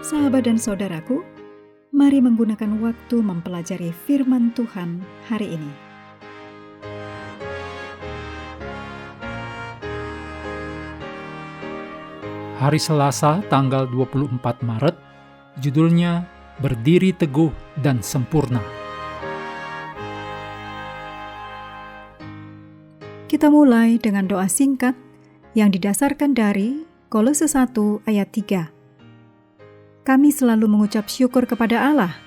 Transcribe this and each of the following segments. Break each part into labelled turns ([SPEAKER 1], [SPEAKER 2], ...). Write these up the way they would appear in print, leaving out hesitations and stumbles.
[SPEAKER 1] Sahabat dan saudaraku, mari menggunakan waktu mempelajari firman Tuhan hari ini.
[SPEAKER 2] Hari Selasa tanggal 24 Maret, judulnya Berdiri Teguh dan Sempurna.
[SPEAKER 1] Kita mulai dengan doa singkat yang didasarkan dari Kolose 1 ayat 3. Kami selalu mengucap syukur kepada Allah,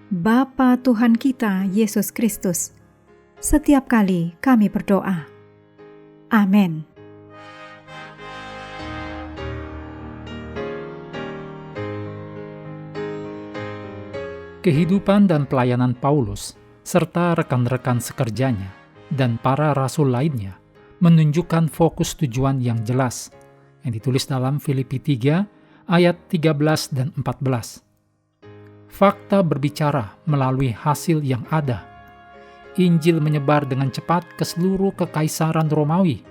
[SPEAKER 1] Bapa Tuhan kita Yesus Kristus, setiap kali kami berdoa. Amin.
[SPEAKER 2] Kehidupan dan pelayanan Paulus, serta rekan-rekan sekerjanya, dan para rasul lainnya, menunjukkan fokus tujuan yang jelas, yang ditulis dalam Filipi 3, ayat 13 dan 14. Fakta berbicara melalui hasil yang ada. Injil menyebar dengan cepat ke seluruh kekaisaran Romawi,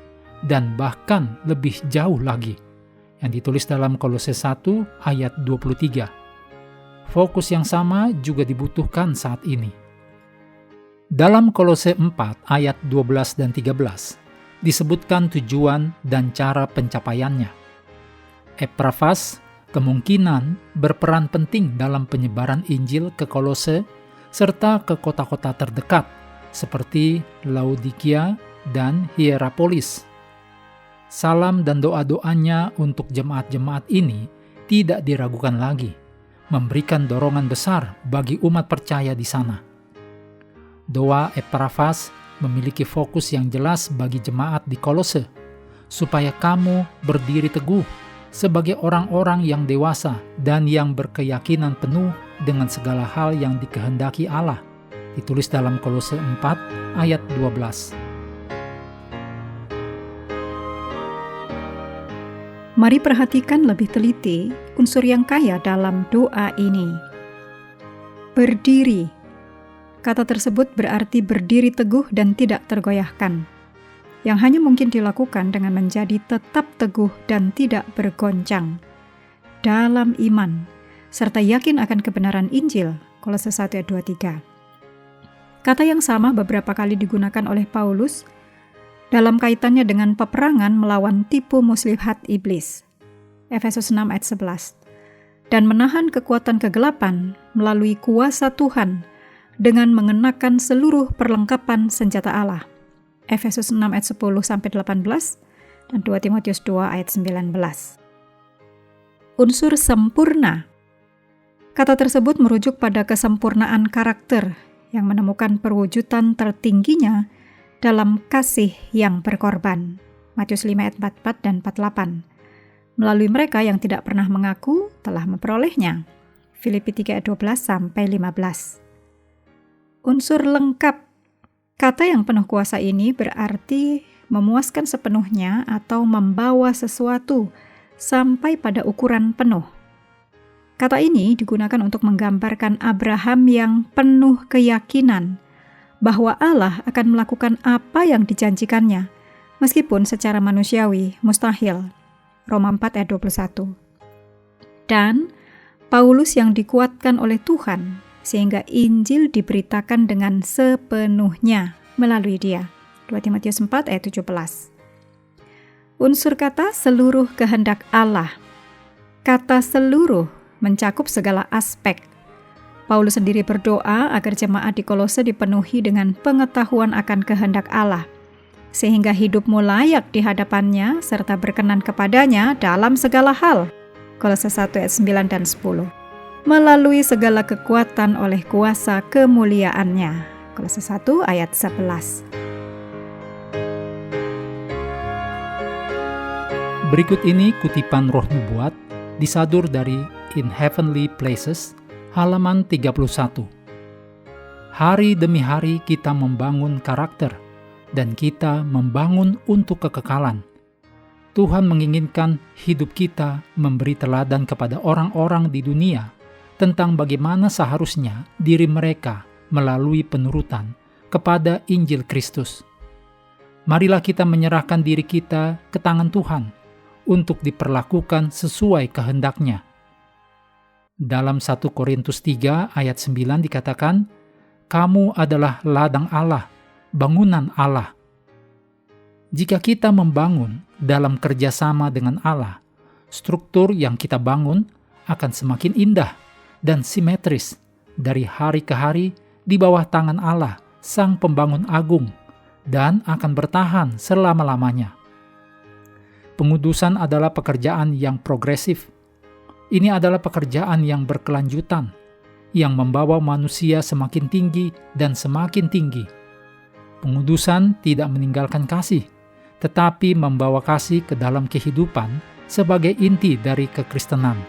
[SPEAKER 2] dan bahkan lebih jauh lagi, yang ditulis dalam Kolose 1, ayat 23. Fokus yang sama juga dibutuhkan saat ini. Dalam Kolose 4 ayat 12 dan 13 disebutkan tujuan dan cara pencapaiannya. Epafras kemungkinan berperan penting dalam penyebaran Injil ke Kolose serta ke kota-kota terdekat seperti Laodikia dan Hierapolis. Salam dan doa-doanya untuk jemaat-jemaat ini tidak diragukan lagi, memberikan dorongan besar bagi umat percaya di sana. Doa Epafras memiliki fokus yang jelas bagi jemaat di Kolose, supaya kamu berdiri teguh sebagai orang-orang yang dewasa dan yang berkeyakinan penuh dengan segala hal yang dikehendaki Allah, ditulis dalam Kolose 4 ayat 12.
[SPEAKER 1] Mari perhatikan lebih teliti unsur yang kaya dalam doa ini. Berdiri. Kata tersebut berarti berdiri teguh dan tidak tergoyahkan, yang hanya mungkin dilakukan dengan menjadi tetap teguh dan tidak bergoncang dalam iman, serta yakin akan kebenaran Injil, Kolose 1 ayat 23. Kata yang sama beberapa kali digunakan oleh Paulus dalam kaitannya dengan peperangan melawan tipu muslihat iblis, Efesus 6 ayat 11, dan menahan kekuatan kegelapan melalui kuasa Tuhan dengan mengenakan seluruh perlengkapan senjata Allah, Efesus 6 ayat 10-18 dan 2 Timotius 2 ayat 19. Unsur sempurna. Kata tersebut merujuk pada kesempurnaan karakter yang menemukan perwujudan tertingginya dalam kasih yang berkorban, Matius 5 ayat 44 dan 48. Melalui mereka yang tidak pernah mengaku telah memperolehnya, Filipi 3 ayat 12-15. Unsur lengkap. Kata yang penuh kuasa ini berarti memuaskan sepenuhnya atau membawa sesuatu sampai pada ukuran penuh. Kata ini digunakan untuk menggambarkan Abraham yang penuh keyakinan bahwa Allah akan melakukan apa yang dijanjikannya, meskipun secara manusiawi mustahil. Roma 4 ayat 21. Dan Paulus yang dikuatkan oleh Tuhan sehingga Injil diberitakan dengan sepenuhnya melalui dia. 2 Timotius 4 ayat 17. Unsur kata seluruh kehendak Allah. Kata seluruh mencakup segala aspek. Paulus sendiri berdoa agar jemaat di Kolose dipenuhi dengan pengetahuan akan kehendak Allah, sehingga hidupmu layak di hadapannya serta berkenan kepadanya dalam segala hal. Kolose 1 ayat 9 dan 10. Melalui segala kekuatan oleh kuasa kemuliaannya. Kolose 1 ayat 11.
[SPEAKER 2] Berikut ini kutipan Roh Nubuat disadur dari In Heavenly Places, halaman 31. Hari demi hari kita membangun karakter, dan kita membangun untuk kekekalan. Tuhan menginginkan hidup kita memberi teladan kepada orang-orang di dunia tentang bagaimana seharusnya diri mereka melalui penurutan kepada Injil Kristus. Marilah kita menyerahkan diri kita ke tangan Tuhan untuk diperlakukan sesuai kehendak-Nya. Dalam 1 Korintus 3 ayat 9 dikatakan, "Kamu adalah ladang Allah, bangunan Allah." Jika kita membangun dalam kerjasama dengan Allah, struktur yang kita bangun akan semakin indah dan simetris dari hari ke hari di bawah tangan Allah, Sang Pembangun Agung, dan akan bertahan selama-lamanya. Pengudusan adalah pekerjaan yang progresif. Ini adalah pekerjaan yang berkelanjutan, yang membawa manusia semakin tinggi dan semakin tinggi. Pengudusan tidak meninggalkan kasih, tetapi membawa kasih ke dalam kehidupan sebagai inti dari kekristenan.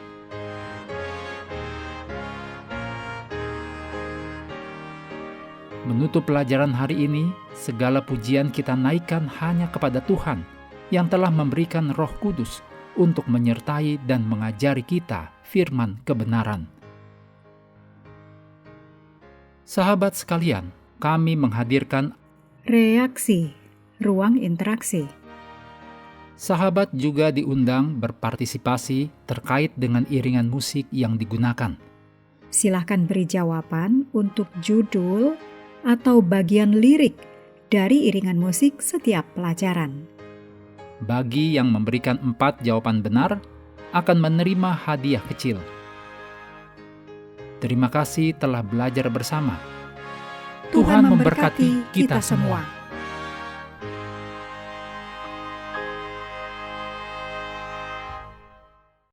[SPEAKER 2] Menutup pelajaran hari ini, segala pujian kita naikkan hanya kepada Tuhan yang telah memberikan Roh Kudus untuk menyertai dan mengajari kita firman kebenaran. Sahabat sekalian, kami menghadirkan
[SPEAKER 1] reaksi, ruang interaksi.
[SPEAKER 2] Sahabat juga diundang berpartisipasi terkait dengan iringan musik yang digunakan.
[SPEAKER 1] Silahkan beri jawaban untuk judul atau bagian lirik dari iringan musik setiap pelajaran.
[SPEAKER 2] Bagi yang memberikan 4 jawaban benar, akan menerima hadiah kecil. Terima kasih telah belajar bersama.
[SPEAKER 1] Tuhan memberkati kita semua.